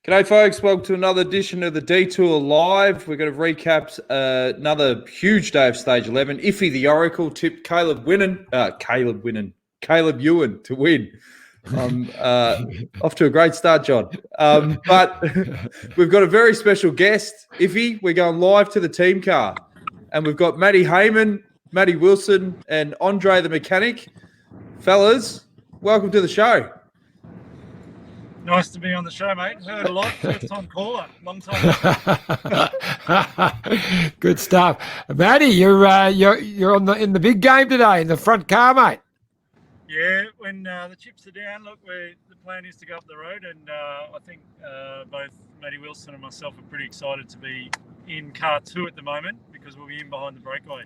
G'day, folks. Welcome to another edition of the Detour Live. We're going to recap another huge day of Stage 11. Iffy the Oracle tipped Caleb Ewan to win. Off to a great start, John. But we've got a very special guest. Iffy, we're going live to the team car. And we've got Matty Hayman, Matty Wilson, and Andre the Mechanic. Fellas, welcome to the show. Nice to be on the show, mate. Heard a lot. First time caller. Long time. Good stuff, Matty. You're in the big game today in the front car, mate. Yeah, when the chips are down, look, the plan is to go up the road, and I think both Matty Wilson and myself are pretty excited to be in car 2 at the moment because we'll be in behind the breakaway.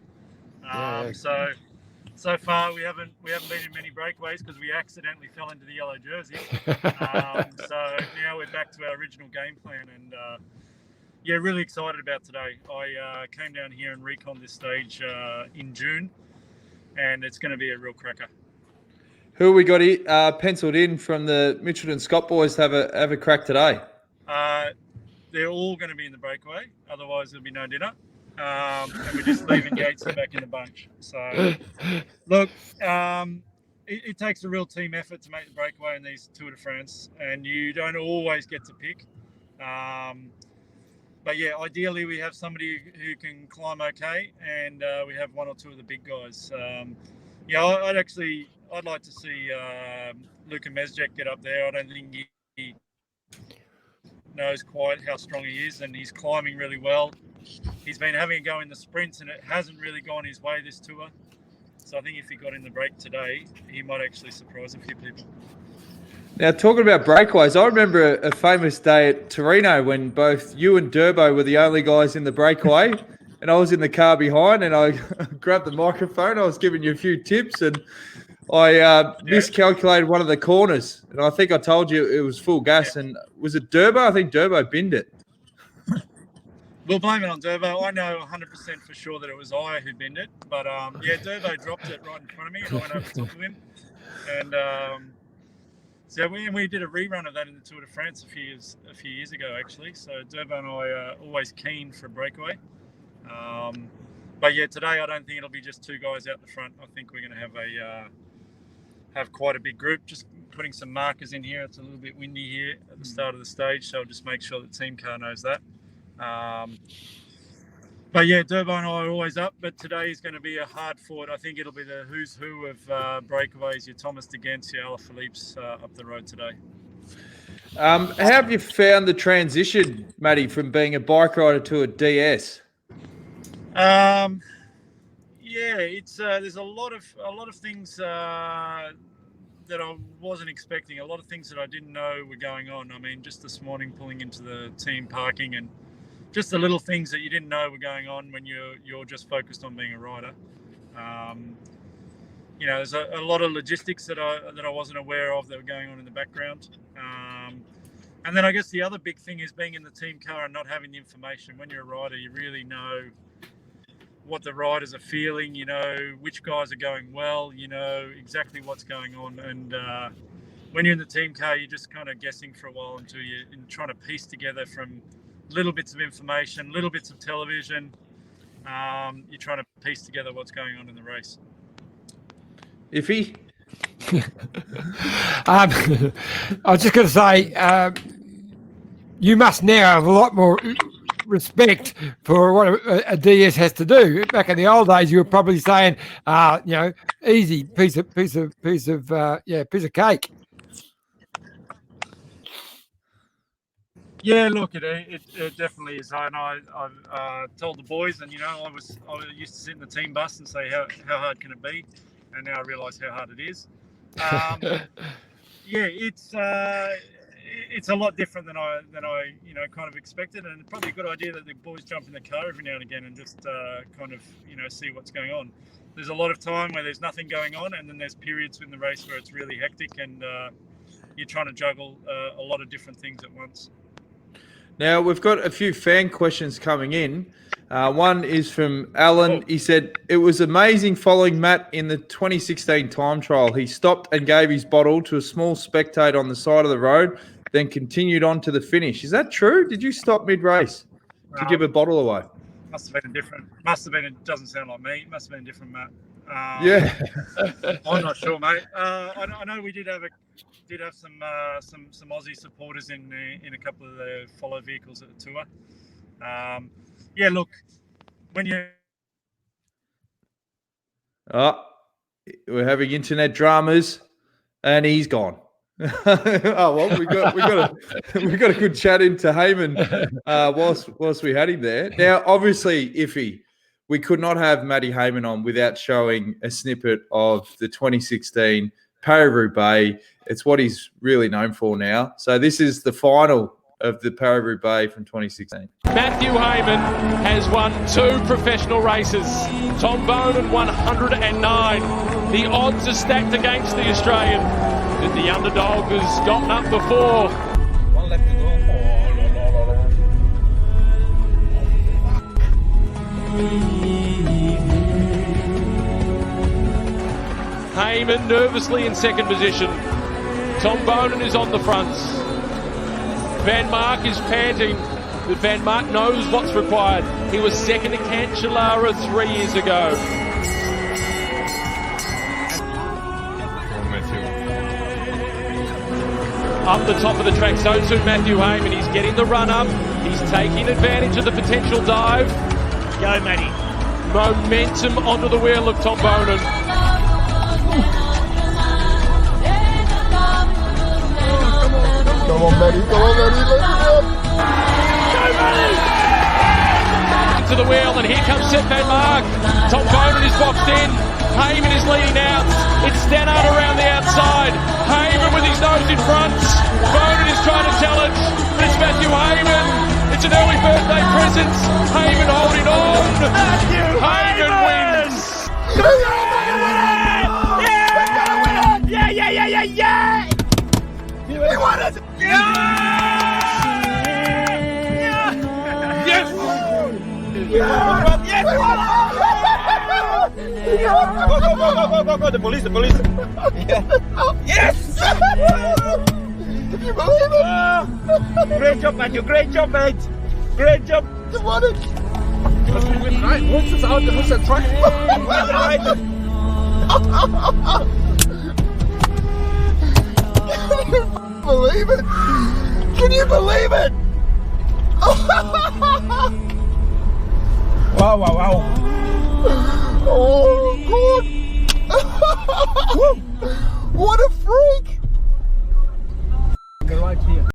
So far, we haven't been in many breakaways because we accidentally fell into the yellow jersey. So now we're back to our original game plan, and really excited about today. I came down here and recon this stage in June, and it's going to be a real cracker. Who we got penciled in from the Mitchelton-Scott boys to have a crack today? They're all going to be in the breakaway, otherwise there'll be no dinner. And we're just leaving Yates back in the bunch. So, look, it takes a real team effort to make the breakaway in these Tour de France, and you don't always get to pick. But yeah, ideally we have somebody who can climb okay, and we have one or two of the big guys. I'd like to see Luka Mezgec get up there. I don't think he knows quite how strong he is, and he's climbing really well. He's been having a go in the sprints, and it hasn't really gone his way this tour. So I think if he got in the break today, he might actually surprise a few people. Now, talking about breakaways, I remember a famous day at Torino when both you and Durbo were the only guys in the breakaway, and I was in the car behind, and I grabbed the microphone. I was giving you a few tips, and I miscalculated one of the corners, and I think I told you it was full gas. And was it Durbo? I think Durbo binned it. We'll blame it on Durbo. I know 100% for sure that it was I who binned it. But, Durbo dropped it right in front of me, and I went over top of him. And so we did a rerun of that in the Tour de France a few years ago, actually. So Durbo and I are always keen for a breakaway. But, today I don't think it'll be just two guys out the front. I think we're going to have quite a big group. Just putting some markers in here. It's a little bit windy here at the start of the stage, so I'll just make sure the team car knows that. Durbo and I are always up, but today is going to be a hard fought. I think it'll be the who's who of breakaways, your Thomas de Gens, your Alaphilippe's up the road today. How have you found the transition, Matty, from being a bike rider to a DS? It's there's a lot of things that I wasn't expecting, a lot of things that I didn't know were going on. I mean, just this morning pulling into the team parking and just the little things that you didn't know were going on when you're just focused on being a rider. There's a lot of logistics that I wasn't aware of that were going on in the background. And then I guess the other big thing is being in the team car and not having the information. When you're a rider, you really know what the riders are feeling, you know which guys are going well, you know exactly what's going on. And when you're in the team car, you're just kind of guessing for a while until you're trying to piece together from little bits of information, little bits of television. You're trying to piece together what's going on in the race. Iffy? I was just going to say, you must now have a lot more respect for what a DS has to do. Back in the old days, you were probably saying, easy piece of cake. Yeah, look, it definitely is. And I've told the boys, and I used to sit in the team bus and say how hard can it be, and now I realise how hard it is. It's a lot different than I kind of expected, and it's probably a good idea that the boys jump in the car every now and again and just see what's going on. There's a lot of time where there's nothing going on, and then there's periods in the race where it's really hectic, and you're trying to juggle a lot of different things at once. Now, we've got a few fan questions coming in. One is from Alan. He said, it was amazing following Matt in the 2016 time trial. He stopped and gave his bottle to a small spectator on the side of the road then continued on to the finish. Is that true? Did you stop mid-race to give a bottle away? Must have been a different. Must have been. It doesn't sound like me. Must have been a different Matt. Yeah. I'm not sure, mate. I know we did have some Aussie supporters in a couple of the follow vehicles at the tour. Yeah, look, when you we're having internet dramas, and he's gone. Oh well, we got a good chat into Hayman whilst we had him there. Now, obviously, Iffy, we could not have Matty Hayman on without showing a snippet of the 2016 Paris-Roubaix. It's what he's really known for now. So this is the final of the Paris-Roubaix from 2016. Matthew Hayman has won 2 professional races. Tom Bowden 109. The odds are stacked against the Australian. But the underdog has gotten up before. One left to go. Hayman nervously in second position. Tom Bowden is on the fronts. Van Mark is panting, but Van Mark knows what's required. He was second to Cancellara 3 years ago. Up the top of the track, so too Matthew Hayman. He's getting the run up. He's taking advantage of the potential dive. Go, Matty. Momentum onto the wheel of Tom Bowden. Come on, Matty. Let's go. Go, Matty! Into the wheel, and here comes Seth Van Mark. Tom Bowden is boxed in. Hayman is leading out. It's Stannard around the outside. Hayman with his nose in front. Bowden is trying to challenge, but it's Matthew Hayman. It's an early birthday present. Hayman holding on. Hayman wins. Yeah! He won it! Go, the police. Yes! Can you believe it? Great job, Matthew. Great job, mate. Great job. You won it! What's this out? What's that track? Believe it? Can you believe it? Wow. Oh, God. What a freak. Right here.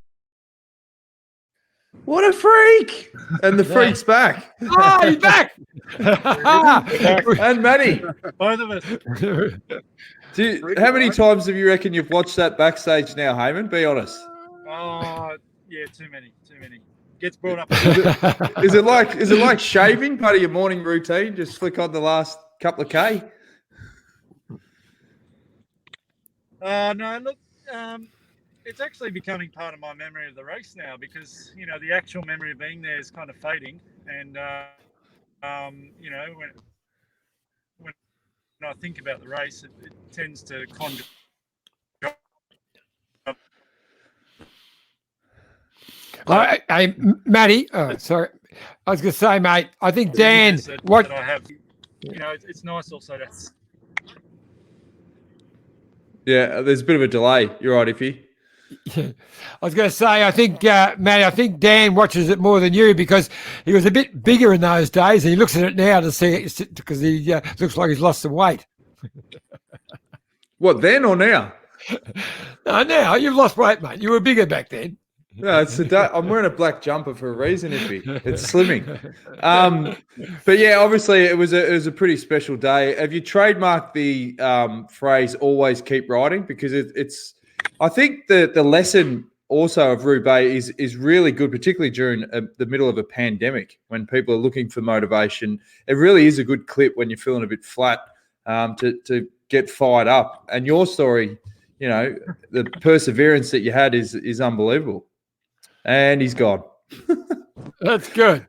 What a freak! And the freak's back. Ah, he's back. And Matty, both of us. how many times have you reckon you've watched that backstage now, Hayman? Be honest. Oh, yeah, too many. Gets brought up. Is it like shaving, part of your morning routine? Just flick on the last couple of K? No, look, it's actually becoming part of my memory of the race now because, the actual memory of being there is kind of fading. And, when I think about the race, it tends to conjure. Hey, Matty. Oh, sorry. I was going to say, mate, I think Dan. That I have, it's nice also to. Yeah, there's a bit of a delay. You're right, Iffy. I was going to say, I think, Matty, I think Dan watches it more than you because he was a bit bigger in those days and he looks at it now to see it because he looks like he's lost some weight. What, then or now? No, now you've lost weight, mate. You were bigger back then. No, it's I'm wearing a black jumper for a reason, Iffy. It's slimming. But yeah, obviously it was a pretty special day. Have you trademarked the phrase "always keep riding"? Because it's I think the lesson also of Roubaix is really good, particularly during the middle of a pandemic when people are looking for motivation. It really is a good clip when you're feeling a bit flat to get fired up. And your story, the perseverance that you had is unbelievable. And he's gone. That's good.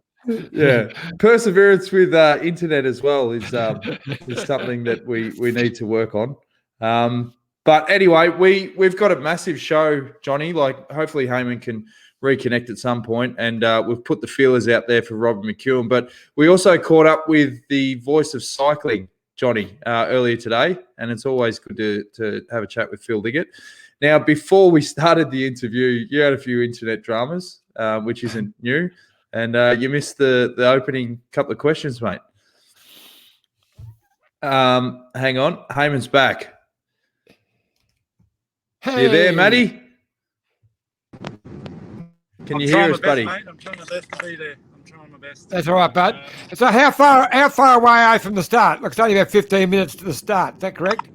Yeah, perseverance with internet as well is something that we need to work on. But anyway, we've got a massive show, Johnny. Like, hopefully Hayman can reconnect at some point, and we've put the feelers out there for Robbie McEwen. But we also caught up with the voice of cycling, Johnny, earlier today, and it's always good to have a chat with Phil Liggett. Now, before we started the interview, you had a few internet dramas, which isn't new, and you missed the opening couple of questions, mate. Hang on, Hayman's back. Hey. You there, Matty? Can you hear us, buddy? Mate. I'm trying my best to be there. I'm trying my best. That's all right, bud. So how far away are you from the start? Looks only about 15 minutes to the start. Is that correct?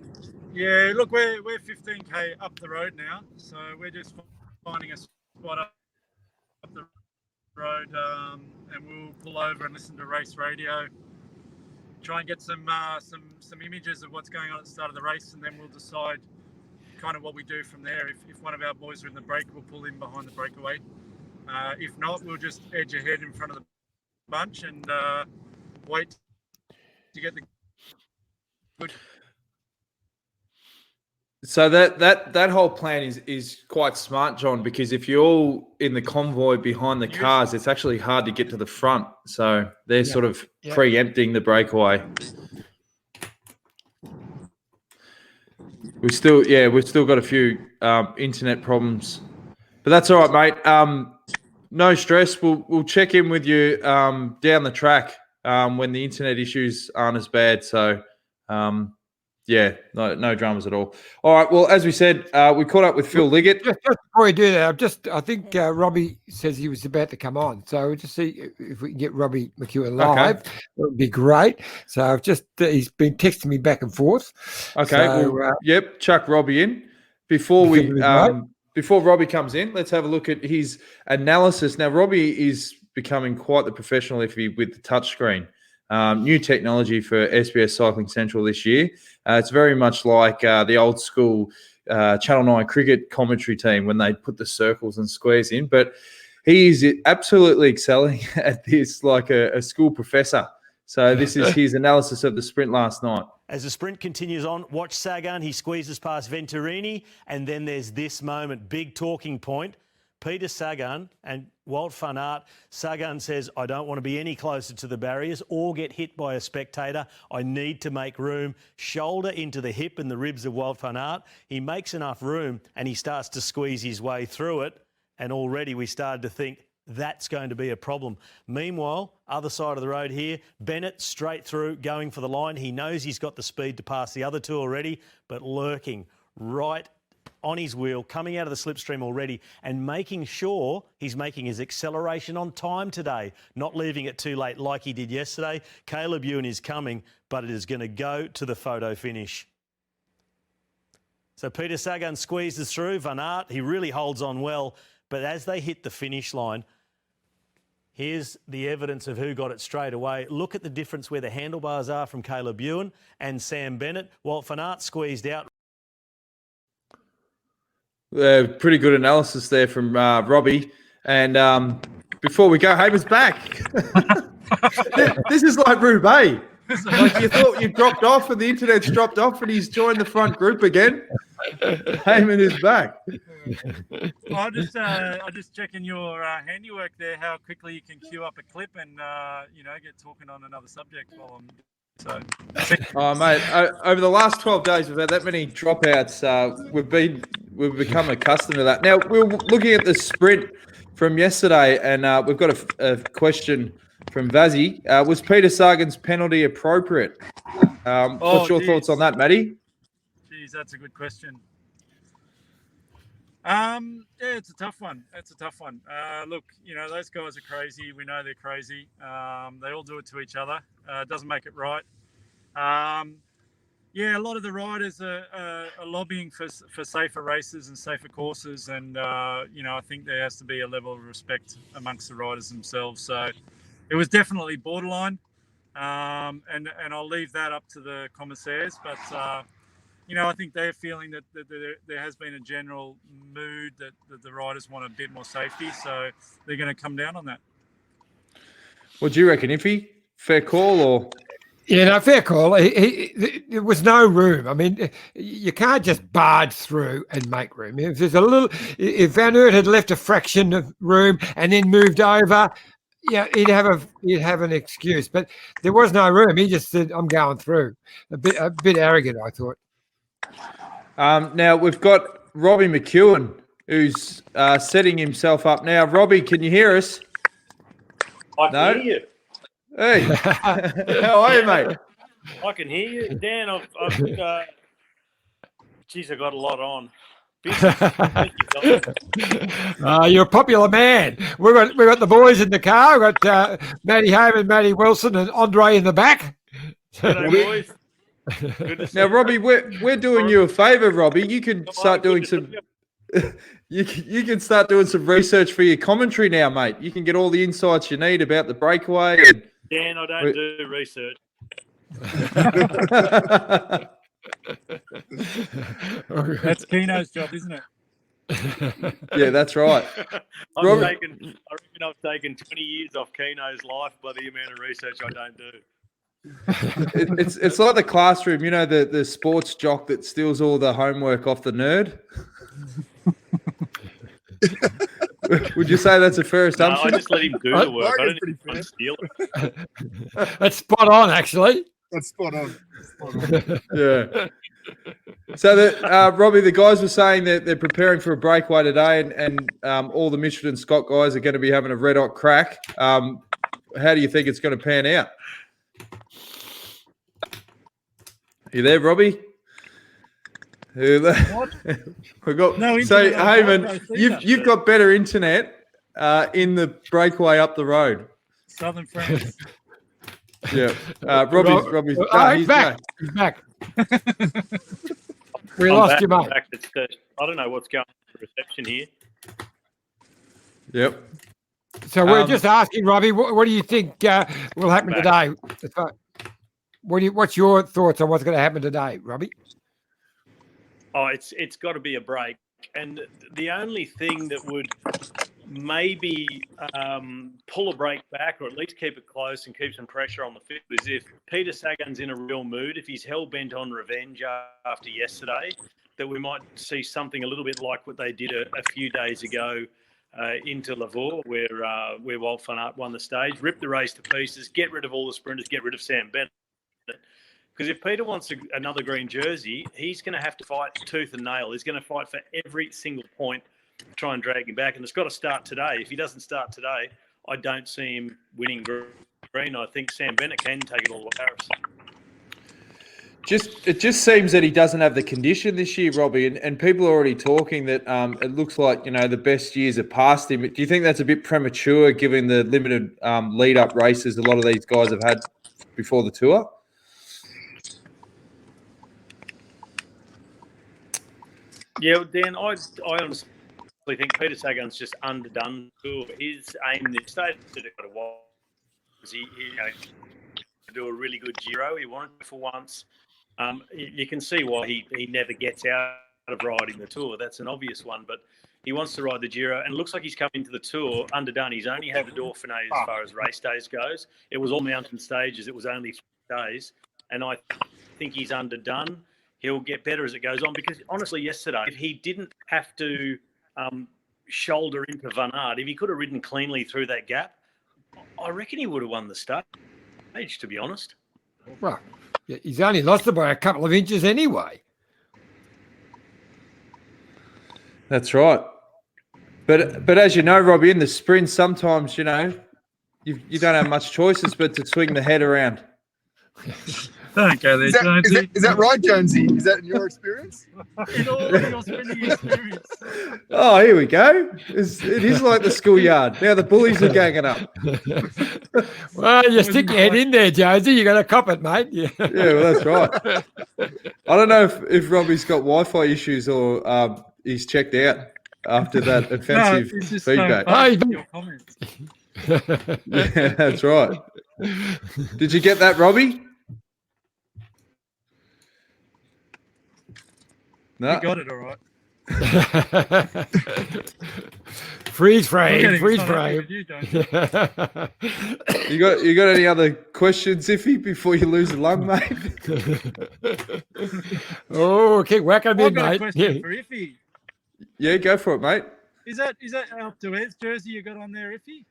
Yeah, look, we're 15k up the road now, so we're just finding a spot up the road, and we'll pull over and listen to race radio. Try and get some images of what's going on at the start of the race, and then we'll decide kind of what we do from there. If one of our boys are in the break, we'll pull in behind the breakaway. If not, we'll just edge ahead in front of the bunch and wait to get the good. So that whole plan is quite smart, John, because if you're all in the convoy behind the cars, it's actually hard to get to the front. So they're sort of preempting the breakaway. We've still got a few internet problems, but that's all right, mate. No stress. We'll check in with you down the track when the internet issues aren't as bad. So. No dramas at all. All right. Well, as we said, we caught up with Phil Liggett. Just before we do that, I think Robbie says he was about to come on, so we'll just see if we can get Robbie McEwen live. Okay. It would be great. So I've just he's been texting me back and forth. Okay. So, chuck Robbie in before Robbie comes in. Let's have a look at his analysis. Now, Robbie is becoming quite the professional with the touchscreen. New technology for SBS Cycling Central this year. It's very much like the old school Channel 9 cricket commentary team when they put the circles and squares in. But he is absolutely excelling at this like a school professor. So this is his analysis of the sprint last night. As the sprint continues on, watch Sagan. He squeezes past Venturini. And then there's this moment, big talking point. Peter Sagan and Wout van Aert. Sagan says, I don't want to be any closer to the barriers or get hit by a spectator. I need to make room. Shoulder into the hip and the ribs of Wout van Aert. He makes enough room and he starts to squeeze his way through it. And already we started to think that's going to be a problem. Meanwhile, other side of the road here, Bennett straight through, going for the line. He knows he's got the speed to pass the other two already, but lurking right on his wheel, coming out of the slipstream already and making sure he's making his acceleration on time today, not leaving it too late like he did yesterday. Caleb Ewan is coming, but it is going to go to the photo finish. So Peter Sagan squeezes through. Van Aert, he really holds on well, but as they hit the finish line, here's the evidence of who got it straight away. Look at the difference where the handlebars are from Caleb Ewan and Sam Bennett. While Van Aert squeezed out. Pretty good analysis there from Robbie. And before we go, Hayman's back. This is like Roubaix. Like you thought you dropped off and the internet's dropped off and he's joined the front group again. Hayman is back. I'm just checking your handiwork there, how quickly you can queue up a clip and, get talking on another subject while I'm... So, oh mate! Over the last 12 days, we've had that many dropouts. We've become accustomed to that. Now we're looking at the sprint from yesterday, and we've got a question from Vazzy. Was Peter Sagan's penalty appropriate? What's your thoughts on that, Matty? Geez, that's a good question. It's a tough one. Look, those guys are crazy. We know they're crazy. They all do it to each other. It doesn't make it right. A lot of the riders are lobbying for safer races and safer courses. And, I think there has to be a level of respect amongst the riders themselves. So it was definitely borderline. And I'll leave that up to the commissaires. But, I think they're feeling that there has been a general mood that the riders want a bit more safety, so they're going to come down on that. What do you reckon, Iffy? Fair call or? Yeah, no, fair call. There was no room. I mean, you can't just barge through and make room. If there's if Van Aert had left a fraction of room and then moved over, yeah, he'd have an excuse. But there was no room. He just said, "I'm going through." A bit arrogant, I thought. Now we've got Robbie McEwen, who's setting himself up now. Robbie, can you hear us? I can hear you. Hey, how are you, mate? I can hear you, Dan. Geez, I got a lot on. You're a popular man. We got the boys in the car. We got Matty Hayman, Matty Wilson, and Andre in the back. G'day, boys. Good to see Now, you. Robbie, we're doing you a favour, Robbie. You can start doing some. You can start doing some research for your commentary now, mate. You can get all the insights you need about the breakaway. Dan, I don't do research. That's Keno's job, isn't it? Yeah, that's right. I reckon I've taken 20 years off Keno's life by the amount of research I don't do. It's like the classroom, you know, the sports jock that steals all the homework off the nerd. Would you say that's a fair assumption? No, I just let him do the work. I don't even steal it. That's spot on, actually. That's spot on. Yeah. So, Robbie, the guys were saying that they're preparing for a breakaway today, and all the Mitchelton-Scott guys are going to be having a red-hot crack. How do you think it's going to pan out? You there, Robbie? What? We've got No so internet on Hayman, Broadway, you've got better internet in the breakaway up the road. Southern France. Yeah, Robbie's He's back. He's back. We I'm lost back, you, mate. back. I don't know what's going on with the reception here. Yep. So we're just asking, Robbie, what do you think will happen today? What's your thoughts on what's going to happen today, Robbie? Oh, it's got to be a break. And the only thing that would maybe pull a break back, or at least keep it close and keep some pressure on the field, is if Peter Sagan's in a real mood, if he's hell-bent on revenge after yesterday, that we might see something a little bit like what they did a few days ago into Lavore, where Walt van Aert won the stage, rip the race to pieces, get rid of all the sprinters, get rid of Sam Bennett. Because if Peter wants another green jersey, he's going to have to fight tooth and nail. He's going to fight for every single point to try and drag him back. And it's got to start today. If he doesn't start today, I don't see him winning green. I think Sam Bennett can take it all to Paris. It just seems that he doesn't have the condition this year, Robbie, and people are already talking that it looks like, you know, the best years are past him. Do you think that's a bit premature, given the limited lead-up races a lot of these guys have had before the tour? Yeah, Dan, I honestly think Peter Sagan's just underdone. His aim this stage was he do a really good Giro. He wanted it for once. You can see why he never gets out of riding the Tour. That's an obvious one, but he wants to ride the Giro, and it looks like he's come into the Tour underdone. He's only had the Dauphiné as far as race days goes. It was all mountain stages. It was only 3 days, and I think he's underdone. He'll get better as it goes on, because honestly, yesterday, if he didn't have to shoulder into Van Aert, if he could have ridden cleanly through that gap, I reckon he would have won the stage, to be honest. Well, he's only lost it by a couple of inches anyway. That's right. But as you know, Robbie, in the sprint, sometimes, you know, you don't have much choices but to swing the head around. Don't go there, Jonesy. Is that right, Jonesy? Is that in your experience? In all of your sprinting experience. Oh, here we go. It is like the schoolyard. Now the bullies are ganging up. Well, you stick your head in there, Jonesy. You got to cop it, mate. Yeah, well, that's right. I don't know if Robbie's got Wi-Fi issues or he's checked out after that offensive feedback. Your comments. Yeah, that's right. Did you get that, Robbie? No. You got it all right. Freeze Look at frame. him, Freeze he's not happy frame. with you, Jones. You got any other questions, Iffy, before you lose a lung, mate? Oh, keep whacking I've in, got a mate. question for Iffy. Yeah, go for it, mate. Is that Up to Ed's jersey you got on there, Iffy?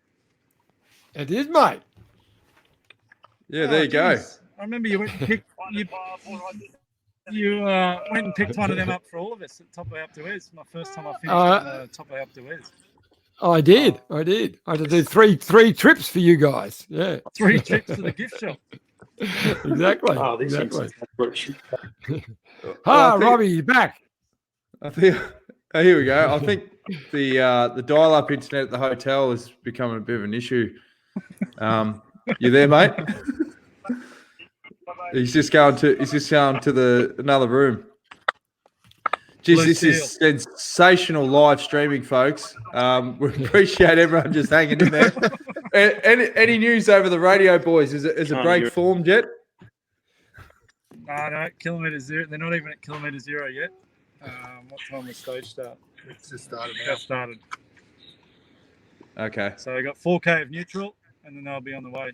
It is, mate. Yeah, there you go. Geez. I remember you went and picked you went and picked one of them up for all of us at Top of Up to Ed's. My first time I finished on Top of Up to Ed's. I did. I had to do three trips for you guys. Yeah. 3 trips to the gift shop. Exactly. Oh, this exactly. is Ah, I think- Robbie, you're back. I think. Oh, here we go. I think the dial-up internet at the hotel is becoming a bit of an issue. You there, mate? He's just going to the another room. Geez, Blue this is sensational live streaming, folks. We appreciate everyone just hanging in there. Any news over the radio, boys? Is a break formed yet? No, kilometre 0. They're not even at kilometre 0 yet. What time was stage start? It's just started now. Just started. Okay. So we got 4K of neutral, and then they'll be on the way.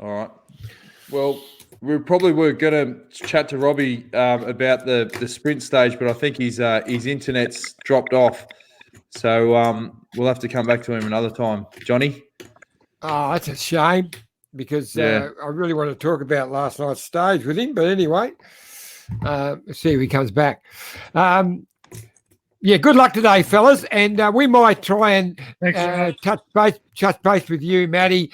All right. Well, we probably were going to chat to Robbie about the sprint stage, but I think his internet's dropped off. So we'll have to come back to him another time. Johnny? Oh, that's a shame because I really want to talk about last night's stage with him. But anyway, let's see if he comes back. Yeah, good luck today, fellas. And we might try and touch base with you, Matty,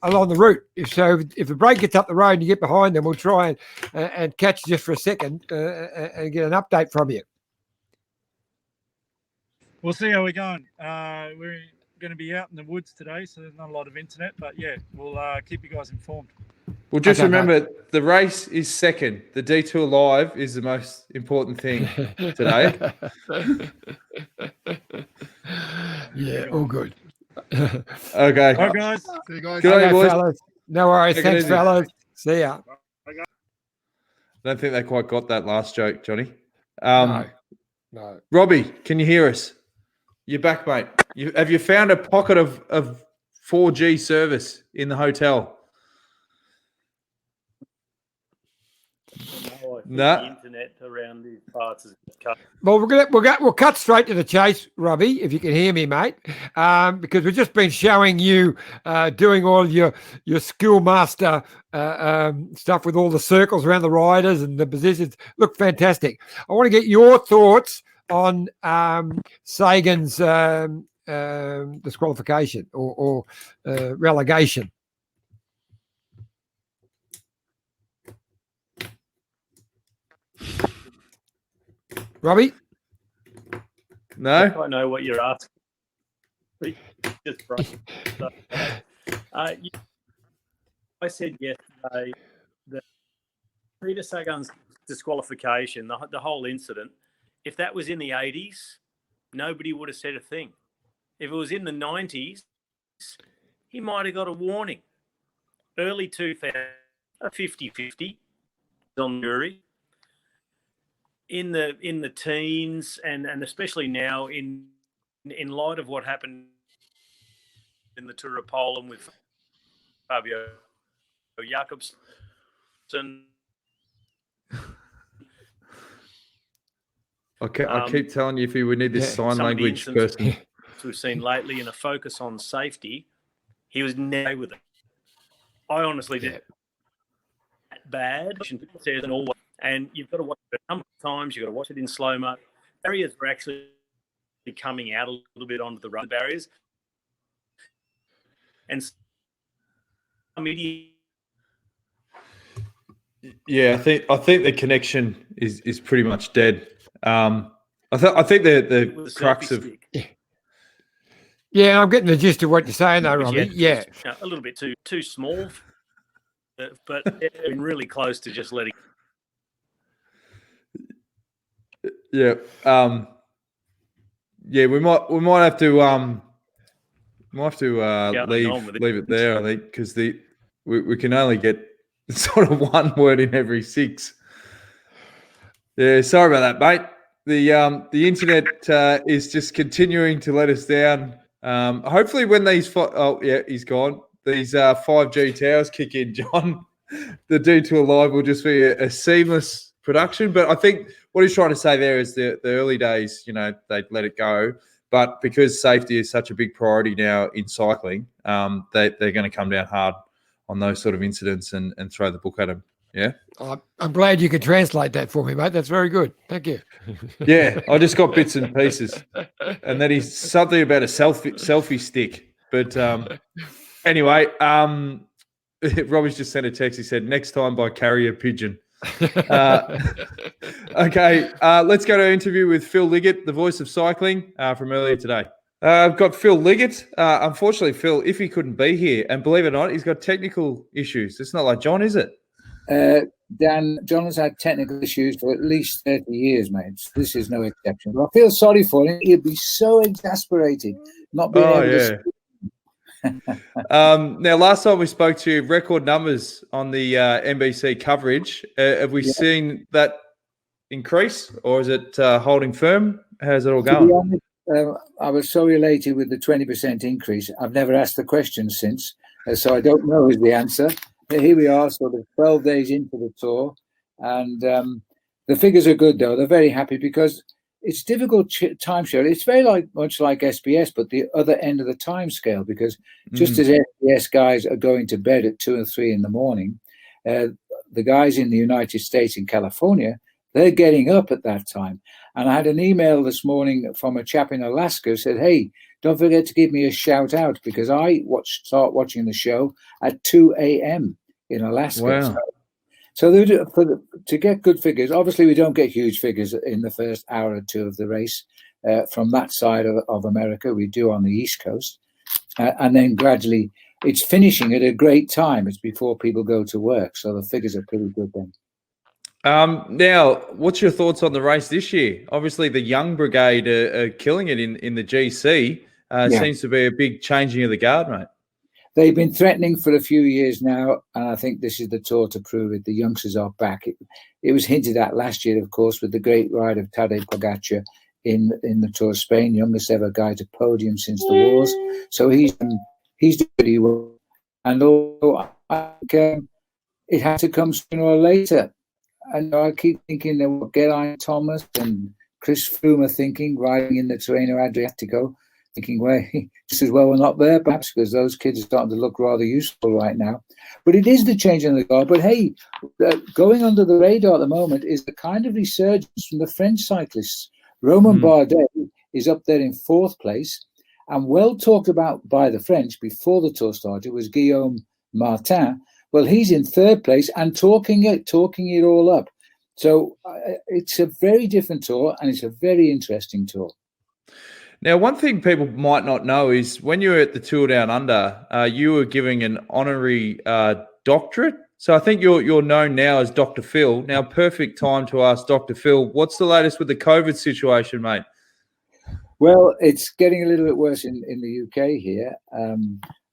along the route. If the break gets up the road and you get behind them, we'll try and catch you just for a second and get an update from you. We'll see how we're going. We're going to be out in the woods today, so there's not a lot of internet. But yeah, we'll keep you guys informed. Well, just Okay, remember, the race is second. The Detour Live is the most important thing today. Yeah, all good. Okay. All right, guys. See you guys. Good on you, Okay, boys. fellas. No worries. Take it Thanks, easy. fellas. See ya. I don't think they quite got that last joke, Johnny. No. Robbie, can you hear us? You're back, mate. Have you found a pocket of 4G service in the hotel? No, the internet around these parts is cut. Well, we'll cut straight to the chase, Robbie, if you can hear me, mate, because we've just been showing you doing all your schoolmaster stuff with all the circles around the riders and the positions. Look fantastic. I want to get your thoughts on Sagan's disqualification or relegation. Robbie? No? I know what you're asking. Just I said yesterday that Peter Sagan's disqualification, the whole incident, if that was in the 80s, nobody would have said a thing. If it was in the 90s, he might have got a warning. Early 2000, a 50-50 on the jury. In the teens and especially now in light of what happened in the Tour of Poland with Fabio Jakobsen. Okay, I keep telling you, if we need this sign language person. We've seen lately in a focus on safety, he was never with it. I honestly did bad and all. And you've got to watch it a number of times. You've got to watch it in slow-mo. Barriers were actually coming out a little bit onto the road barriers. And Yeah, I think the connection is pretty much dead. I think the crux of Yeah, I'm getting the gist of what you're saying, though, Robbie. Yeah, a little bit too small, but they're really close to just letting. Yeah, we might have to leave it there. I think because we can only get sort of one word in every 6. Yeah, sorry about that, mate. the internet is just continuing to let us down. Hopefully, when these he's gone. These 5G towers kick in, John. The D2 Live will just be a seamless production. But I think what he's trying to say there is the early days, they'd let it go. But because safety is such a big priority now in cycling, they're going to come down hard on those sort of incidents and throw the book at them. Yeah. I'm glad you could translate that for me, mate. That's very good. Thank you. Yeah, I just got bits and pieces. And then he's something about a selfie stick. But anyway, Robbie's just sent a text. He said, next time by carrier pigeon. Okay, let's go to an interview with Phil Liggett, the voice of cycling from earlier today. I've got Phil Liggett. Unfortunately, Phil, if he couldn't be here, and believe it or not, he's got technical issues. It's not like John, is it? Dan, John has had technical issues for at least 30 years, mate. This is no exception. But I feel sorry for him. He'd be so exasperated not being able to speak. Now, last time we spoke to you, record numbers on the NBC coverage. Have we seen that increase, or is it holding firm? How's it all going? To be honest, I was so elated with the 20% increase. I've never asked the question since, so I don't know is the answer. But here we are, sort of 12 days into the tour, and the figures are good, though. They're very happy because it's difficult time share. It's very much like SBS, but the other end of the time scale, because just as SBS guys are going to bed at 2 and 3 in the morning, the guys in the United States and California, they're getting up at that time. And I had an email this morning from a chap in Alaska who said, hey, don't forget to give me a shout out because I start watching the show at 2 a.m. in Alaska. Wow. So to get good figures, obviously we don't get huge figures in the first hour or two of the race from that side of America. We do on the East Coast. And then gradually it's finishing at a great time. It's before people go to work. So the figures are pretty good then. Now, what's your thoughts on the race this year? Obviously, the young brigade are killing it in the GC. Seems to be a big changing of the guard, mate. They've been threatening for a few years now, and I think this is the tour to prove it. The youngsters are back. It was hinted at last year, of course, with the great ride of Tadej Pogacar in the Tour of Spain, youngest ever guy to podium since the wars. So he's doing pretty well. And although I think it had to come sooner or later. And I keep thinking that what Geraint Thomas and Chris Froome are thinking, riding in the Tirreno Adriatico, thinking, well, just as well we're not there, perhaps, because those kids are starting to look rather useful right now. But it is the change in the guard. But hey, going under the radar at the moment is the kind of resurgence from the French cyclists. Romain Bardet is up there in 4th place, and well talked about by the French before the tour started was Guillaume Martin. Well, he's in 3rd place and talking it all up. So it's a very different tour, and it's a very interesting tour. Now, one thing people might not know is when you were at the Tour Down Under, you were giving an honorary doctorate. So I think you're known now as Dr. Phil. Now, perfect time to ask Dr. Phil, what's the latest with the COVID situation, mate? Well, it's getting a little bit worse in the UK here.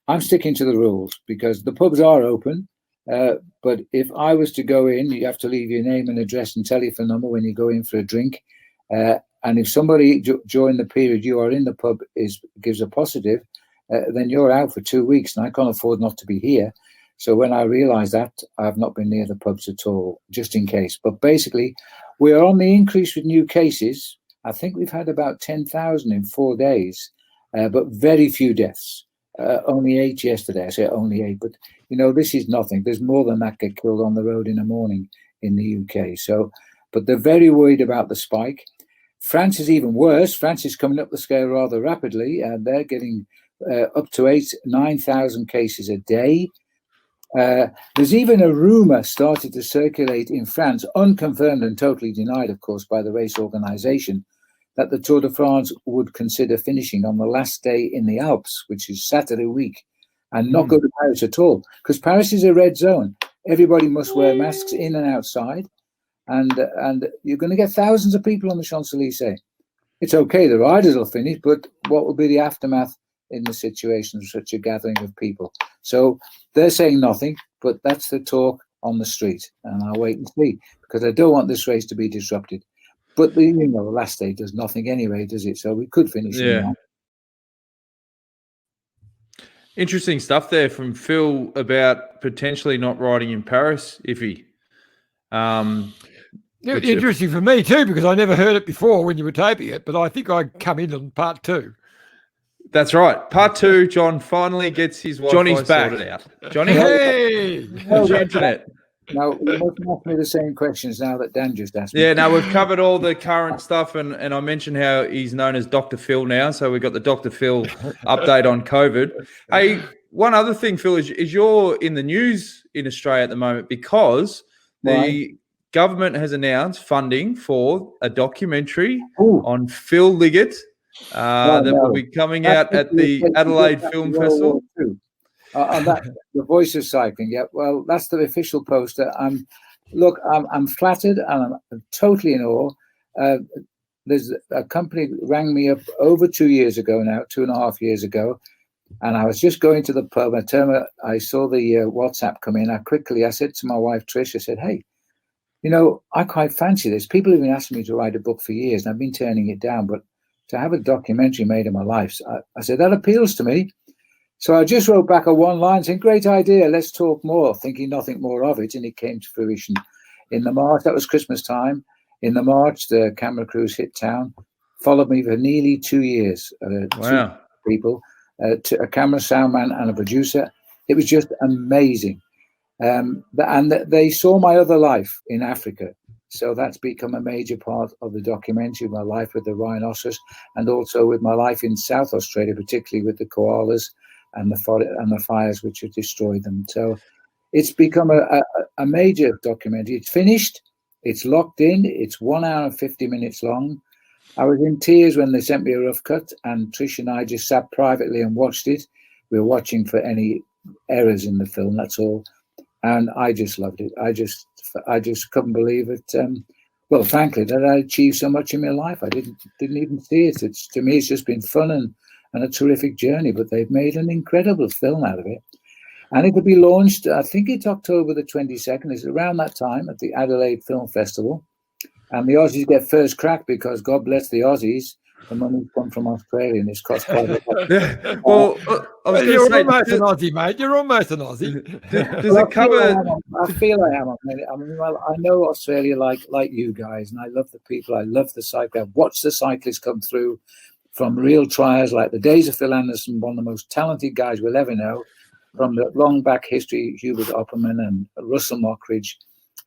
I'm sticking to the rules because the pubs are open. But if I was to go in, you have to leave your name and address and telephone number when you go in for a drink. And if somebody during the period you are in the pub gives a positive, then you're out for 2 weeks. And I can't afford not to be here. So when I realised that, I've not been near the pubs at all, just in case. But basically, we are on the increase with new cases. I think we've had about 10,000 in 4 days, but very few deaths. Only 8 yesterday. I say only 8, but this is nothing. There's more than that get killed on the road in the morning in the UK. So, but they're very worried about the spike. France is even worse. France is coming up the scale rather rapidly, and they're getting up to 9,000 cases a day. There's even a rumour started to circulate in France, unconfirmed and totally denied, of course, by the race organisation, that the Tour de France would consider finishing on the last day in the Alps, which is Saturday week, and not go to Paris at all, because Paris is a red zone. Everybody must wear masks in and outside, and you're going to get thousands of people on the Champs-Élysées. It's okay, the riders will finish, but what will be the aftermath in the situation of such a gathering of people? So they're saying nothing, but that's the talk on the street, and I'll wait and see, because I don't want this race to be disrupted. But the last day does nothing anyway, does it? So we could finish. Yeah. Interesting stuff there from Phil about potentially not riding in Paris, iffy. Interesting for me too, because I never heard it before when you were taping it, but I think I come in on part 2. That's right. Part 2, John finally gets his Wi-Fi Johnny's back. sorted out. Johnny, Hey! how's your internet? Now, you must ask me the same questions now that Dan just asked me. Yeah, no, we've covered all the current stuff, and I mentioned how he's known as Dr. Phil now, so we've got the Dr. Phil update on COVID. Hey, one other thing, Phil, is you're in the news in Australia at the moment because the government has announced funding for a documentary on Phil Liggett that will be coming out at the Adelaide Film Festival. The Voice of Cycling. Yeah, well, that's the official poster. I'm flattered and I'm totally in awe. There's a company rang me up over 2 years ago now, 2.5 years ago, and I was just going to the pub. I saw the WhatsApp come in. I said to my wife Trish, I said, "Hey, I quite fancy this. People have been asking me to write a book for years, and I've been turning it down. But to have a documentary made of my life, so I said that appeals to me." So I just wrote back a one line saying, "Great idea, let's talk more," thinking nothing more of it. And it came to fruition in the March. That was Christmas time. In the March, the camera crews hit town, followed me for nearly 2 years. Wow. 2 people, a camera, soundman, and a producer. It was just amazing. And they saw my other life in Africa. So that's become a major part of the documentary, my life with the rhinoceros, and also with my life in South Australia, particularly with the koalas and the fires which have destroyed them. So it's become a major documentary. It's finished. It's locked in. It's 1 hour and 50 minutes long. I was in tears when they sent me a rough cut, and Trish and I just sat privately and watched it. We were watching for any errors in the film, that's all. And I just loved it. I just couldn't believe it. Well, frankly, that I achieved so much in my life. I didn't even see it. To me, it's just been fun and a terrific journey. But they've made an incredible film out of it. And it will be launched, I think it's October the 22nd. It's around that time at the Adelaide Film Festival. And the Aussies get first crack because, God bless the Aussies, the money's come from Australia and it's cost quite a lot. Well, I was You're going to almost say, an Aussie, mate. You're almost an Aussie. does it cover? I feel I am. I mean, well, I know Australia like you guys, and I love the people. I love the cycle. I've watched the cyclists come through from real trials like the days of Phil Anderson, one of the most talented guys we'll ever know, from the long back history, Hubert Opperman and Russell Mockridge,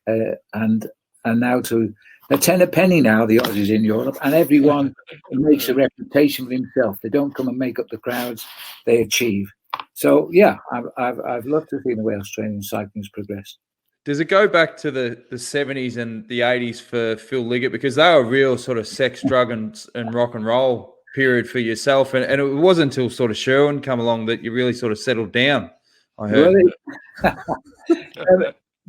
and now to a penny now, the Aussies in Europe, and everyone makes a reputation for himself. They don't come and make up the crowds; they achieve. So yeah, I've loved to see the way Australian cycling has progressed. Does it go back to the 70s and the 80s for Phil Liggett, because they were a real sort of sex, drug, and rock and roll period for yourself, and it wasn't until sort of Sherwin come along that you really sort of settled down, I heard.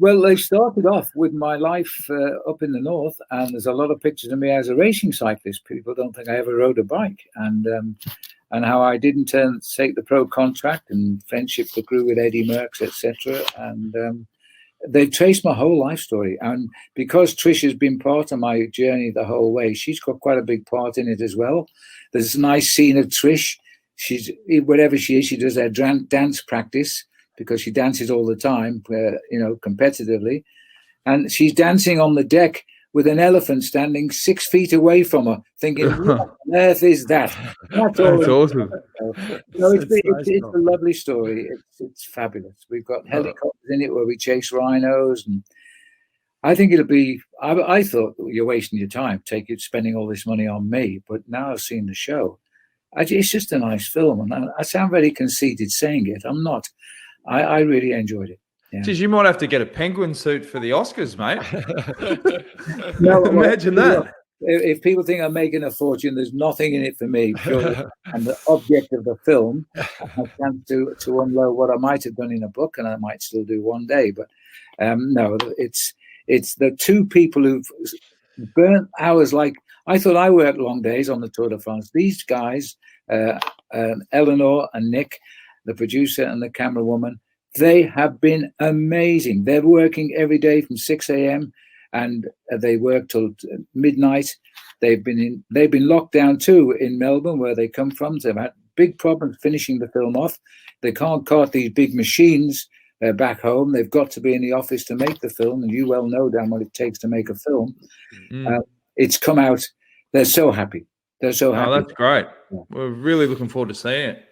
Well, they started off with my life up in the north, and there's a lot of pictures of me as a racing cyclist. People don't think I ever rode a bike, and how I didn't take the pro contract and friendship that grew with Eddie Merckx, etc. And they traced my whole life story. And because Trish has been part of my journey the whole way, she's got quite a big part in it as well. There's a nice scene of Trish. She's, wherever she is, she does her dance practice, because she dances all the time, competitively. And she's dancing on the deck with an elephant standing 6 feet away from her, thinking, what on earth is that? That's awesome. It's a lovely story. It's fabulous. We've got helicopters in it where we chase rhinos. And I think it'll be, I thought you're wasting your time, spending all this money on me. But now I've seen the show. It's just a nice film. And I sound very conceited saying it. I'm not. I really enjoyed it. Yeah. Geez, you might have to get a penguin suit for the Oscars, mate. No, imagine that. If people think I'm making a fortune, there's nothing in it for me. And the object of the film, I have to unload what I might have done in a book, and I might still do one day. But no, it's the two people who've burnt hours. Like, I thought I worked long days on the Tour de France. These guys, Eleanor and Nick, the producer and the camera woman, they have been amazing. They're working every day from 6 a.m. and they work till midnight, They've been locked down too in Melbourne, where they come from. They've had big problems finishing the film off. They can't cart these big machines back home. They've got to be in the office to make the film, and you well know, Dan, what it takes to make a film. It's come out. They're so happy. They're so happy. Oh, that's great. Yeah. We're really looking forward to seeing it.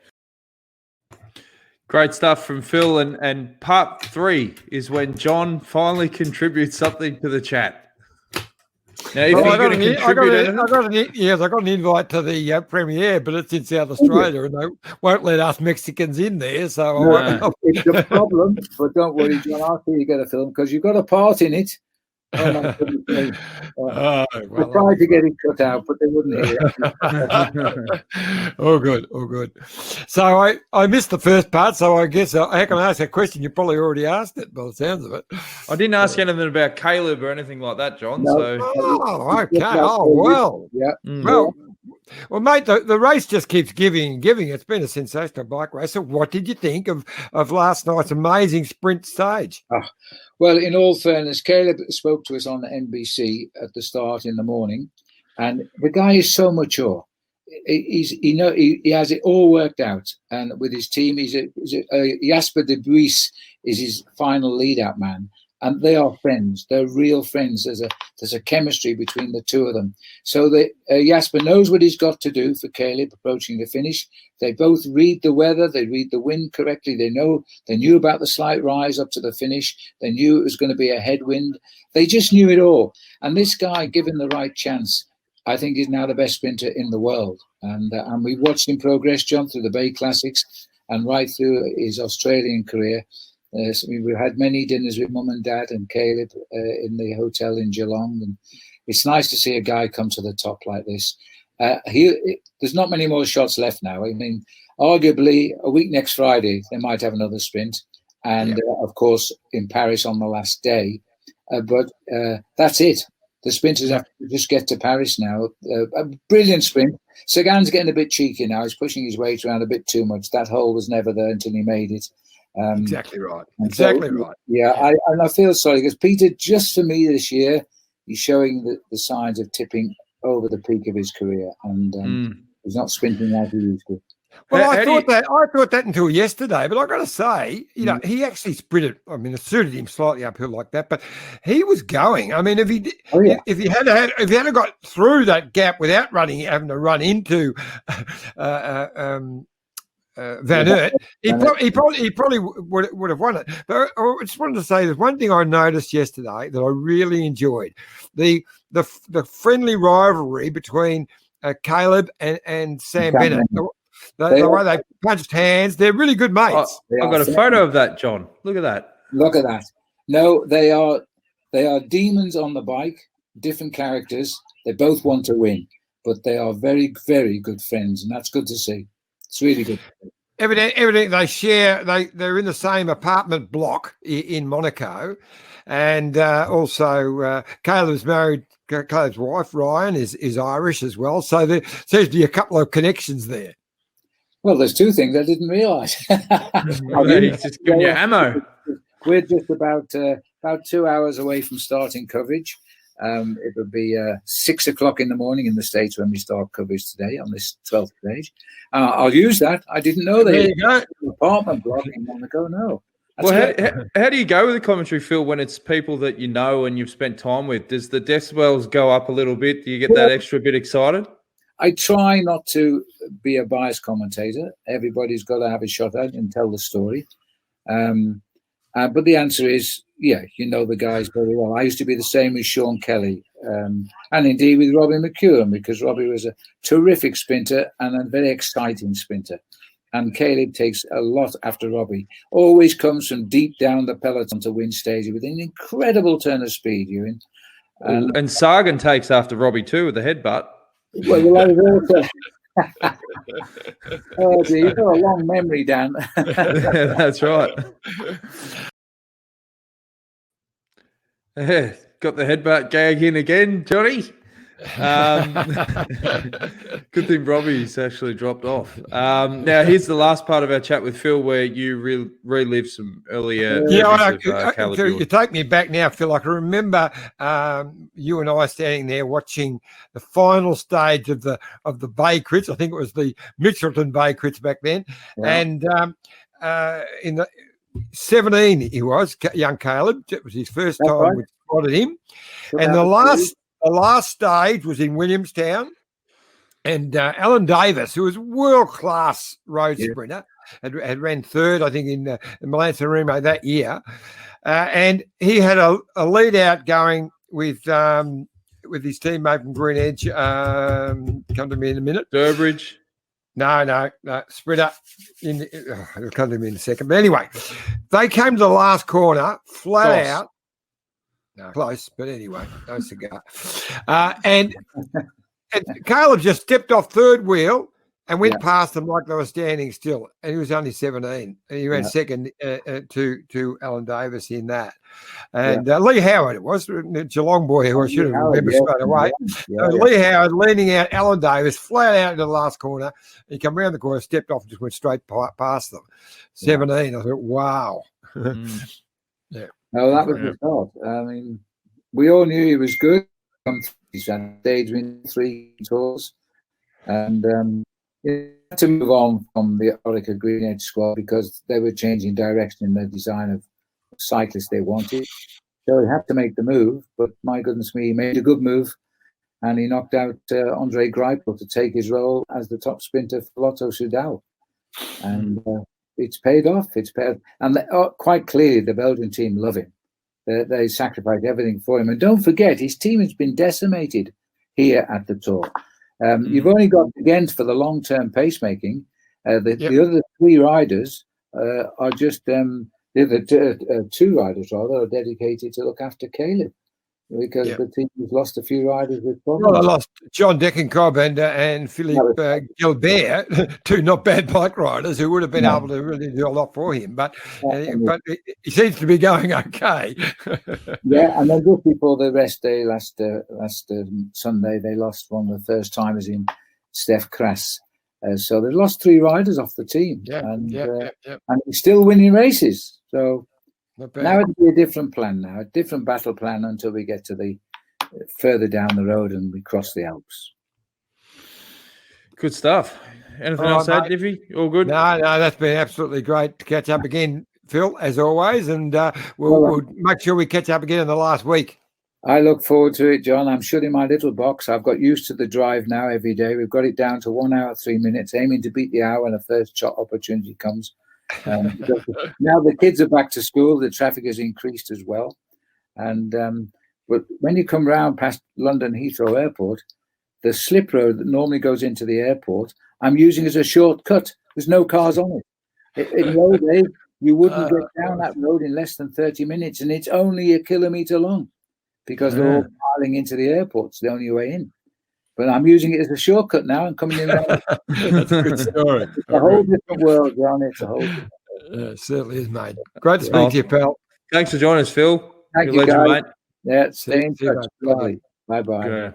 Great stuff from Phil. And part 3 is when John finally contributes something to the chat. Now, if you're going to contribute I got an invite to the premiere, but it's in South Australia, and they won't let us Mexicans in there. So it's a problem, but don't worry, John. I'll see you get a film because you've got a part in it. Oh, my goodness. I tried to get it cut out, but they wouldn't hear it. Oh, good. So I missed the first part, so I guess how can I ask a question? You probably already asked it by the sounds of it. I didn't ask anything about Caleb or anything like that, John. No. So. Oh, okay. Oh, well. Yeah. Well, mate, the race just keeps giving and giving. It's been a sensational bike race. So what did you think of last night's amazing sprint stage? Well, in all fairness, Caleb spoke to us on the NBC at the start in the morning, and the guy is so mature. He has it all worked out, and with his team, Jasper de Vries is his final lead-out man, and they are friends. They're real friends. There's a chemistry between the two of them. So Jasper knows what he's got to do for Caleb approaching the finish. They both read the weather. They read the wind correctly. They knew about the slight rise up to the finish. They knew it was going to be a headwind. They just knew it all. And this guy, given the right chance, I think is now the best sprinter in the world. And we've watched him progress, John, through the Bay Classics and right through his Australian career. So we've had many dinners with Mum and Dad and Caleb in the hotel in Geelong, and it's nice to see a guy come to the top like this. There's not many more shots left now. I mean, arguably a week next Friday they might have another sprint, and of course in Paris on the last day. But that's it. The sprinters have to just get to Paris now. A brilliant sprint. Sagan's getting a bit cheeky now. He's pushing his weight around a bit too much. That hole was never there until he made it. Exactly right. Right. Yeah, I feel sorry because Peter, just for me this year, he's showing the signs of tipping over the peak of his career, and he's not sprinting like he used to. Well, I thought that until yesterday, but I got to say, he actually sprinted. I mean, it suited him slightly uphill like that, but he was going. I mean, if he hadn't got through that gap without having to run into Van Aert, he probably would have won it. But I just wanted to say there's one thing I noticed yesterday that I really enjoyed: the friendly rivalry between Caleb and Sam Bennett. The way they punched hands, they're really good mates. I've got a photo of that, John. Look at that. Look at that. No, they are demons on the bike, different characters. They both want to win, but they are very, very good friends, and that's good to see. It's really good. Evidently, they share. They're in the same apartment block in Monaco, and also Caleb's married. Caleb's wife Ryan is Irish as well, so there seems to be a couple of connections there. Well, there's two things I didn't realise. He's just giving you ammo. We're just about 2 hours away from starting coverage. It'll be 6 o'clock in the morning in the States when we start coverage today on this 12th stage. I'll use that. I didn't know that. There you go. Apartment block in Monaco. No. How do you go with the commentary, Phil, when it's people that you know and you've spent time with? Does the decibels go up a little bit? Do you get that extra bit excited? I try not to be a biased commentator. Everybody's got to have a shot at it and tell the story. But the answer is, you know the guys very well. I used to be the same with Sean Kelly and indeed with Robbie McEwen, because Robbie was a terrific sprinter and a very exciting sprinter. And Caleb takes a lot after Robbie. Always comes from deep down the peloton to win stages with an incredible turn of speed, Ewan. And Sagan takes after Robbie too with the headbutt. Well, oh dear, you've got a long memory, Dan. Yeah, that's right. Got the headbutt gag in again, Johnny. Good thing Robbie's actually dropped off. Now, here's the last part of our chat with Phil, where you relive some earlier. You take me back now, Phil. I can remember you and I standing there watching the final stage of the Bay Crits. I think it was the Mitchelton Bay Crits back then, and in the 17 he was young Caleb. It was his first time we spotted him, and the last stage was in Williamstown, and Alan Davis, who was a world-class road sprinter, had ran third, I think, in Milan-San Remo that year, and he had a lead out going with his teammate from Green Edge. Come to me in a minute. Durbridge. No, sprinter. It'll come to me in a second. But anyway, they came to the last corner, flat out. No, close, but anyway, no cigar. And Caleb just stepped off third wheel and went past them like they were standing still. And he was only 17. And he ran second to Alan Davis in that. And Lee Howard, it was the Geelong boy who I should have remembered straight away. Lee Howard leaning out, Alan Davis flat out into the last corner. He come around the corner, stepped off, and just went straight past them. 17. I thought, wow. No, that was the thought. I mean, we all knew he was good. He stage win 3 tours, and he had to move on from the Orica Green Edge squad because they were changing direction in the design of cyclists they wanted. So he had to make the move. But my goodness me, he made a good move, and he knocked out Andre Greipel to take his role as the top sprinter for Lotto Soudal, and. It's paid off. And quite clearly, the Belgian team love him. They sacrifice everything for him. And don't forget, his team has been decimated here at the Tour. You've only got Ghent for the long-term pacemaking. The other 3 riders are just the other 2 riders rather are dedicated to look after Caleb. Because the team has lost a few riders with problems. Well, I lost John Deckencobb and Philippe Gilbert, 2 not bad bike riders who would have been able to really do a lot for him. But he seems to be going okay. And then just before the rest day last Sunday, they lost one of the first timers in Steph Kras. So they lost 3 riders off the team, and he's still winning races. So. Now it'll be a different plan now, a different battle plan until we get to the further down the road and we cross the Alps. Good stuff. Anything else to add, Diffie? All good? No, that's been absolutely great to catch up again, Phil, as always, and we'll make sure we catch up again in the last week. I look forward to it, John. I'm shut in my little box. I've got used to the drive now every day. We've got it down to 1 hour, 3 minutes, aiming to beat the hour when the first shot opportunity comes. Now the kids are back to school, the traffic has increased as well, and but when you come round past London Heathrow Airport, the slip road that normally goes into the airport, I'm using as a shortcut. There's no cars on it. In the old days, you wouldn't get down that road in less than 30 minutes, and it's only a kilometre long because they're all piling into the airport. It's the only way in. But I'm using it as a shortcut now and coming in. That's a good story. It's a whole different world, John. It's a whole different world. It certainly is, mate. Great to speak to you, pal. Thanks for joining us, Phil. Thank you, guys. Mate. Yeah, stay in touch. Lovely. Bye-bye. Yeah.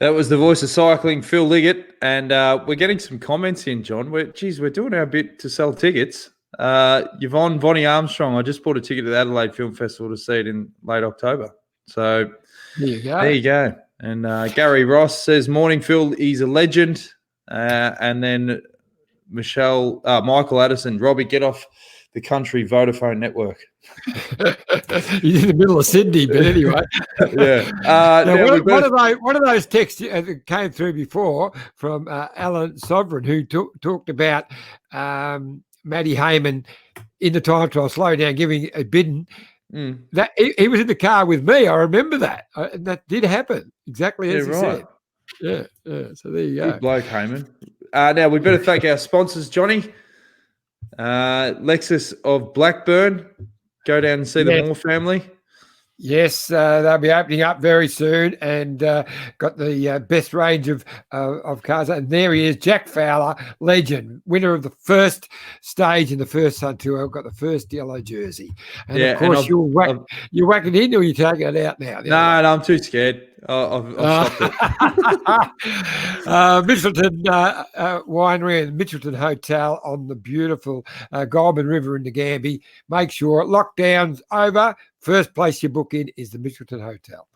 That was the voice of cycling, Phil Liggett. And we're getting some comments in, John. We're doing our bit to sell tickets. Yvonne Vonnie Armstrong, I just bought a ticket to the Adelaide Film Festival to see it in late October. So there you go. And Gary Ross says, morning, Phil. He's a legend. And then Michael Addison, Robbie, get off the country Vodafone network. He's in the middle of Sydney, but anyway. One of those texts that came through before from Alan Sovereign, who talked about Matty Hayman in the time trial, slow down, giving a bidden. That he was in the car with me. I remember that. That did happen exactly as he said. Yeah. So there you go. Good bloke, Hayman. Now we better thank our sponsors, Johnny. Lexus of Blackburn. Go down and see the Moore family. Yes, they'll be opening up very soon, and got the best range of cars. And there he is, Jack Fowler, legend, winner of the first stage in the first Sun Tour. Got the first yellow jersey, and of course you're whacking it in, or you're taking it out now. No, I'm too scared. I've stopped it. Mitchelton Winery and Mitchelton Hotel on the beautiful Goulburn River in the Gambie. Make sure lockdown's over. First place you book in is the Mitchelton Hotel.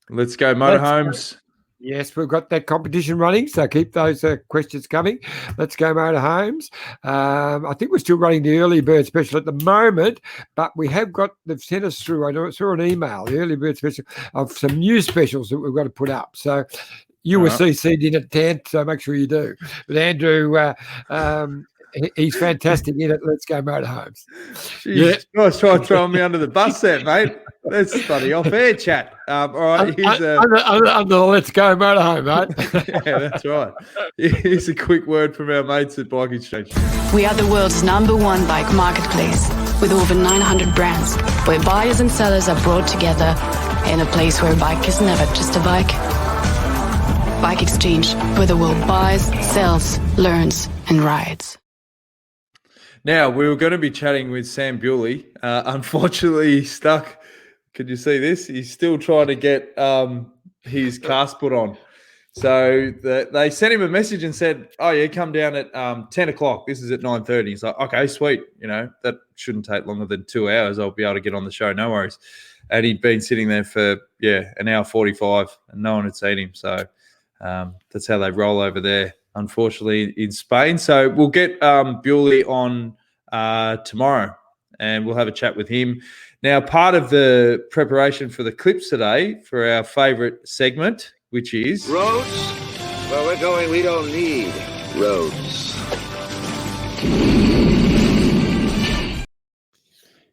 Let's go motorhomes. Yes, we've got that competition running, so keep those questions coming. Let's go motorhomes. I think we're still running the early bird special at the moment, but they've sent us through, I saw an email, the early bird special, of some new specials that we've got to put up. So you were CC'd in at 10, so make sure you do. But Andrew, he's fantastic in it. Let's go motorhomes. Jeez, nice try throwing me under the bus there, mate. Let's study off air chat. All right, here's under the Let's Go motorhome, mate. Yeah, that's right. Here's a quick word from our mates at Bike Exchange. We are the world's #1 bike marketplace with over 900 brands, where buyers and sellers are brought together in a place where a bike is never just a bike. Bike Exchange, where the world buys, sells, learns, and rides. Now, we were going to be chatting with Sam Bewley. Unfortunately, he's stuck. Could you see this? He's still trying to get his cast put on. So they sent him a message and said, oh, yeah, come down at 10 o'clock. This is at 9:30. He's like, okay, sweet. That shouldn't take longer than 2 hours. I'll be able to get on the show. No worries. And he'd been sitting there for, an hour 45 and no one had seen him. So that's how they roll over there, unfortunately, in Spain. So we'll get Bewley on tomorrow and we'll have a chat with him. Now, part of the preparation for the clips today for our favourite segment, which is... Roads? Where we're going, we don't need roads.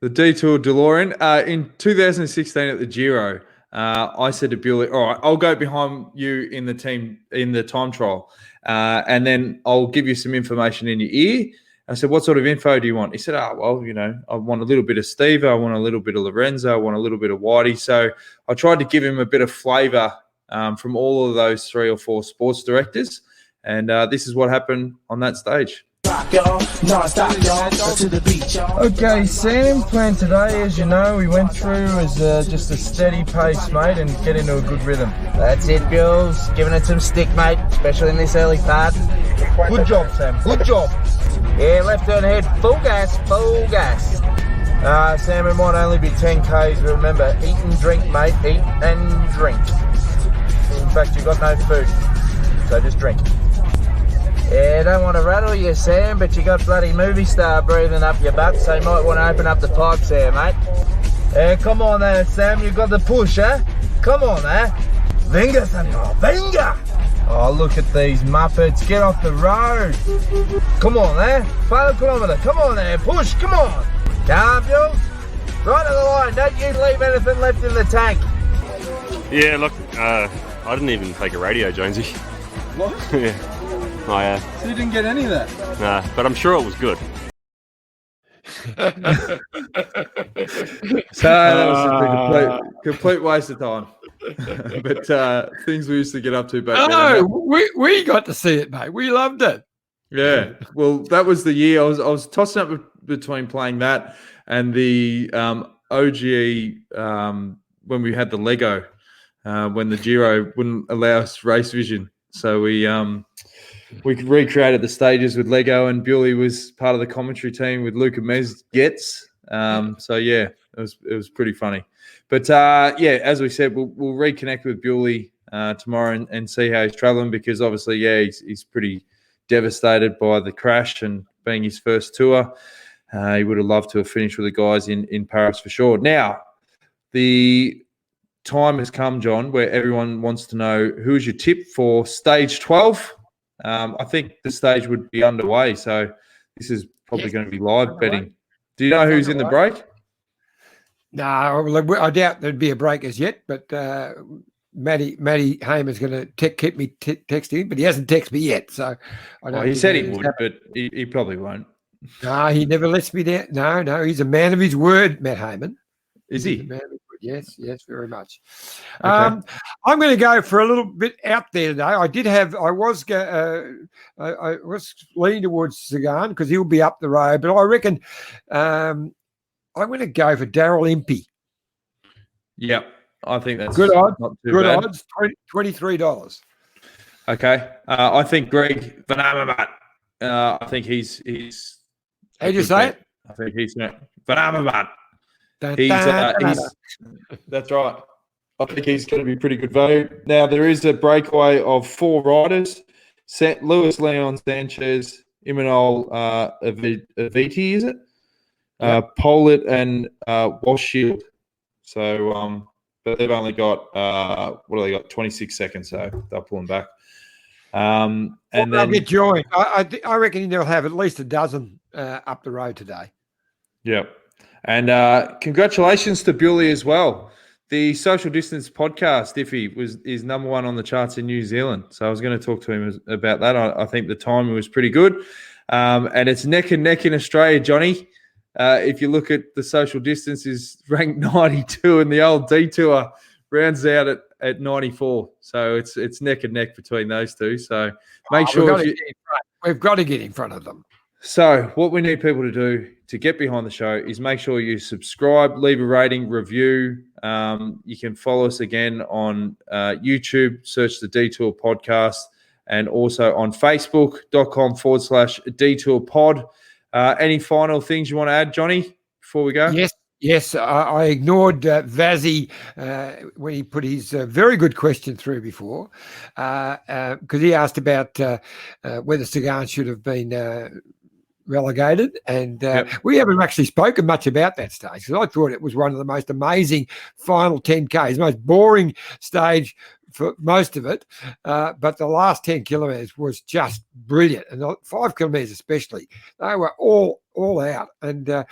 The Detour DeLorean. In 2016 at the Giro, I said to Bewley, all right, I'll go behind you in the time trial, and then I'll give you some information in your ear. I said, what sort of info do you want? He said, I want a little bit of Steve, I want a little bit of Lorenzo, I want a little bit of Whitey. So I tried to give him a bit of flavour from all of those 3 or 4 sports directors. And this is what happened on that stage. Okay, Sam, plan today, as you know, we went through as just a steady pace, mate, and get into a good rhythm. That's it, Bills. Giving it some stick, mate, especially in this early part. Good job, Sam. Good job. Yeah, left turn ahead, full gas, full gas. Sam, it might only be 10 Ks, but remember, eat and drink, mate. Eat and drink. In fact, you've got no food, so just drink. Yeah, don't want to rattle you, Sam, but you got bloody movie star breathing up your butt, so you might want to open up the pipes there, mate. Yeah, come on there, Sam. You've got the push, eh? Come on there. Venga, senor, venga! Oh, look at these Muppets. Get off the road. Come on there. Final kilometre. Come on there. Push. Come on. Calm, Jules. Right to the line. Don't you leave anything left in the tank. Yeah, look, I didn't even take a radio, Jonesy. What? Yeah. So you didn't get any of that? Nah, but I'm sure it was good. So that was a complete waste of time. But things we used to get up to back then. We got to see it, mate. We loved it. Yeah. Well, that was the year I was tossing up between playing that and the OGE when we had the Lego, when the Giro wouldn't allow us race vision. So we recreated the stages with Lego, and Bewley was part of the commentary team with Luca Mez-Getz. So yeah, it was pretty funny. But as we said, we'll reconnect with Bewley tomorrow and see how he's traveling, because obviously, he's pretty devastated by the crash and being his first tour. He would have loved to have finished with the guys in Paris for sure. Now, the time has come, John, where everyone wants to know who is your tip for stage 12. I think the stage would be underway, so this is probably going to be live betting. Do you know who's in the break? No, I doubt there'd be a break as yet, but Matty Hayman is going to keep me texting, but he hasn't texted me yet. So I don't. He said he would, but he probably won't. No, he never lets me down. No, he's a man of his word, Matt Hayman. Is he? He's a man of his word. Yes, very much. Okay. I'm going to go for a little bit out there today. I was leaning towards Sagan because he'll be up the road, but I reckon I'm going to go for Daryl Impey. Yep. I think that's Good odds. not too Good bad. odds. $23. Okay. I think Greg Van Avermaet. I think he's. How do you say it? I think he's Van Avermaet. He's That's right. I think he's going to be pretty good value. Now, there is a breakaway of 4 riders. Luis Leon Sanchez, Imanol Aviti, is it? Pollitt and Walshield. So, but they've only got, 26 seconds, so they'll pull them back. And they'll then get joined. I reckon they'll have at least a dozen up the road today. Yep. And congratulations to Bully as well. The Social Distance podcast, Iffy, is number 1 on the charts in New Zealand. So I was going to talk to him about that. I think the timing was pretty good. And it's neck and neck in Australia, Johnny. If you look at the Social Distance, is ranked 92, and the old Detour rounds out at 94. So it's neck and neck between those two. So make sure we've got to get in front of them. So what we need people to do to get behind the show is make sure you subscribe, leave a rating, review. You can follow us again on YouTube, search the Detour Podcast, and also on Facebook.com/Detour Pod. Any final things you want to add, Johnny, before we go? Yes. I ignored Vazzy when he put his very good question through before, because he asked about whether Sagan should have been relegated, and we haven't actually spoken much about that stage, because I thought it was one of the most amazing final 10Ks, the most boring stage for most of it, but the last 10 kilometres was just brilliant, and the 5 kilometres especially, they were all out, and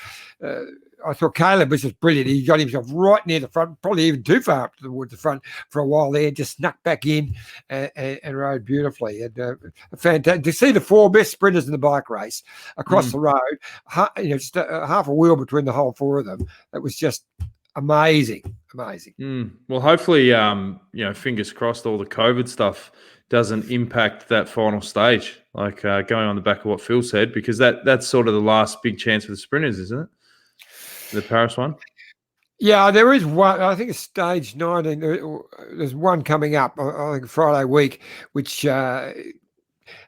I thought Caleb was just brilliant. He got himself right near the front, probably even too far up towards the front for a while there, just snuck back in and rode beautifully. And fantastic to see the 4 best sprinters in the bike race across the road, just half a wheel between the whole 4 of them. It was just amazing. Well, hopefully, fingers crossed all the COVID stuff doesn't impact that final stage, like going on the back of what Phil said, because that's sort of the last big chance for the sprinters, isn't it? The Paris one? Yeah, there is one. I think it's stage 19. There's one coming up, I think Friday week, which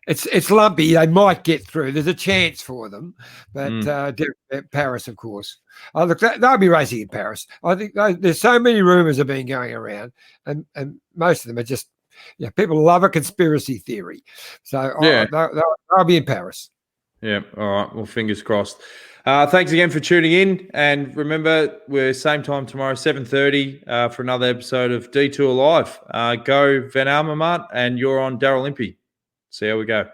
it's lumpy. They might get through. There's a chance for them, but Paris, of course. Look, they'll be racing in Paris. I think there's so many rumours have been going around, and most of them are just, people love a conspiracy theory. So they'll be in Paris. Yeah. All right. Well, fingers crossed. Thanks again for tuning in. And remember, we're same time tomorrow, 7:30, for another episode of Detour Live. Go Van Avermaet, and you're on Daryl Impey. See how we go.